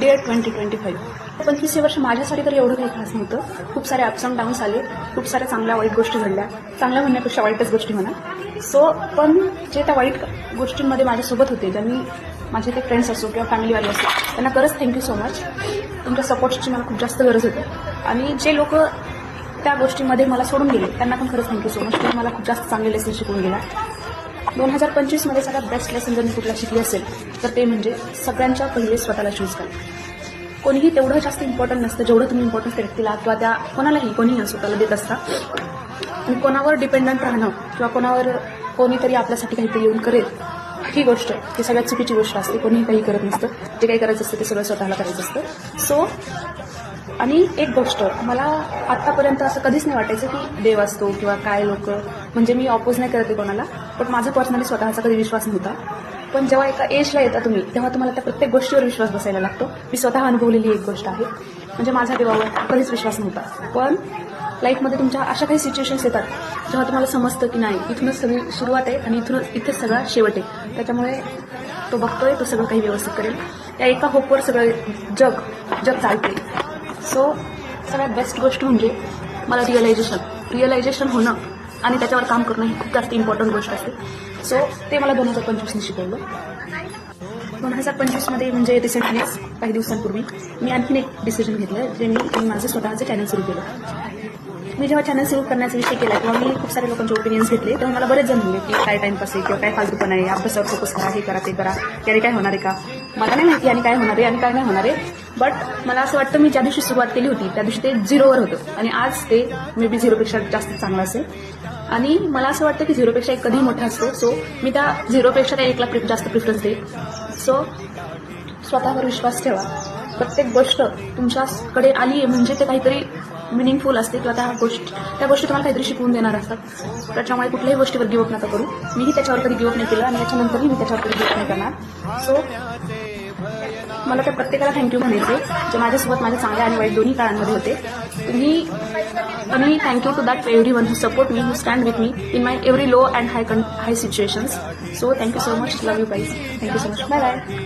Dare 2025. 25 वर्ष माझ्यासाठी तर एवढं काही खास नव्हतं. खूप सारे अप्स अँड डाऊन्स आले, खूप साऱ्या चांगल्या वाईट गोष्टी घडल्या. चांगल्या म्हणण्यापेक्षा वाईटच गोष्टी म्हणा. पण जे त्या वाईट गोष्टींमध्ये माझ्यासोबत होते, ज्यांनी माझे ते फ्रेंड्स असो किंवा फॅमिलीवाले असो, त्यांना खरंच थँक्यू सो मच. तुमच्या सपोर्टची मला खूप जास्त गरज होती. आणि जे लोक त्या गोष्टीमध्ये मला सोडून गेले त्यांना पण खरंच थँक्यू सो मच. तुम्ही मला खूप जास्त चांगले लेसन शिकवून गेला. 2025 सगळ्यात बेस्ट लेसन जर मी कुठला शिकली असेल तर ते म्हणजे सगळ्यांच्या पहिले स्वतःला चूज करा. कोणीही तेवढं जास्त इम्पॉर्टंट नसतं जेवढं तुम्ही इम्पॉर्टन्स त्या व्यक्तीला किंवा त्या कोणालाही कोणीही स्वतःला देत असता. आणि कोणावर डिपेंडंट राहणं किंवा कोणीतरी आपल्यासाठी काहीतरी येऊन करेल ही गोष्ट ही सगळ्यात चुकीची गोष्ट असते. कोणीही काही करत नसतं. जे काही करायचं असतं ते सगळं स्वतःला करायचं असतं. आणि एक गोष्ट मला आत्तापर्यंत असं कधीच नाही वाटायचं की देव असतो किंवा काय लोक, म्हणजे मी ऑपोज नाही करते कोणाला, पण माझा पर्सनली स्वतःचा कधी विश्वास नव्हता. पण जेव्हा एका एजला येता तुम्ही तेव्हा तुम्हाला त्या प्रत्येक गोष्टीवर विश्वास बसायला लागतो. मी स्वतः अनुभवलेली एक गोष्ट आहे. म्हणजे माझ्या देवावर कधीच विश्वास नव्हता. पण लाईफमध्ये तुमच्या अशा काही सिच्युएशन्स येतात जेव्हा तुम्हाला समजतं की नाही, इथूनच सगळी सुरुवात आहे आणि इथेच सगळा शेवट आहे. त्याच्यामुळे तो बघतोय, तो सगळं काही व्यवस्थित करेल. त्या एका होपवर सगळं जग चालते. सगळ्यात बेस्ट गोष्ट म्हणजे मला रिअलायझेशन होणं आणि त्याच्यावर काम करणं ही खूप जास्त इम्पॉर्टंट गोष्ट असते. ते मला 2025ने शिकवलं. 2025 म्हणजे रिसेंटलीच काही दिवसांपूर्वी मी आणखीन एक डिसिजन घेतलं, जे मी माझं स्वतःचं चॅनल सुरू केलं. मी जेव्हा चॅनल सुरू करण्याचा विषय केला किंवा मी खूप साऱ्या लोकांचे ओपिनियन्स घेतले तेव्हा मला बरेच जण म्हणले की काय टाइमपास आहे किंवा काय फालतूपणा आहे, अभ्यासावर फोकस करा, हे करा ते करा, याने काय होणार आहे का. मला नाही माहिती आणि काय होणार आहे आणि काय नाही होणार आहे. बट मला असं वाटतं मी ज्या दिवशी सुरुवात केली होती त्या दिवशी ते 0वर होतं आणि आज ते मे बी 0पेक्षा जास्त चांगलं असेल. आणि मला असं वाटतं की 0पेक्षा 1 कधी मोठा असतो. मी त्या 0पेक्षा त्या 1ला जास्त प्रिफरन्स देईल. स्वतःवर विश्वास ठेवा. प्रत्येक गोष्ट तुमच्याकडे आली आहे म्हणजे ते काहीतरी मिनिंगफुल असते किंवा त्या गोष्टी तुम्हाला काहीतरी शिकवून देणार असतात. त्याच्यामुळे कुठल्याही गोष्टीवर गिवअप नका करू. मीही त्याच्यावर कधी गिवअप नाही केलं आणि याच्यानंतरही मी त्याच्यावर कधी गिवअप नाही करणार. मला त्या प्रत्येकाला थँक्यू म्हणायचे जे माझ्यासोबत माझ्या चांगल्या आणि वाईट दोन्ही काळांमध्ये होते. तुम्ही thank you to that everyone who support me, who stand with me in my every low and high situations. Thank you so much. Love you guys. Thank you so much. Bye bye.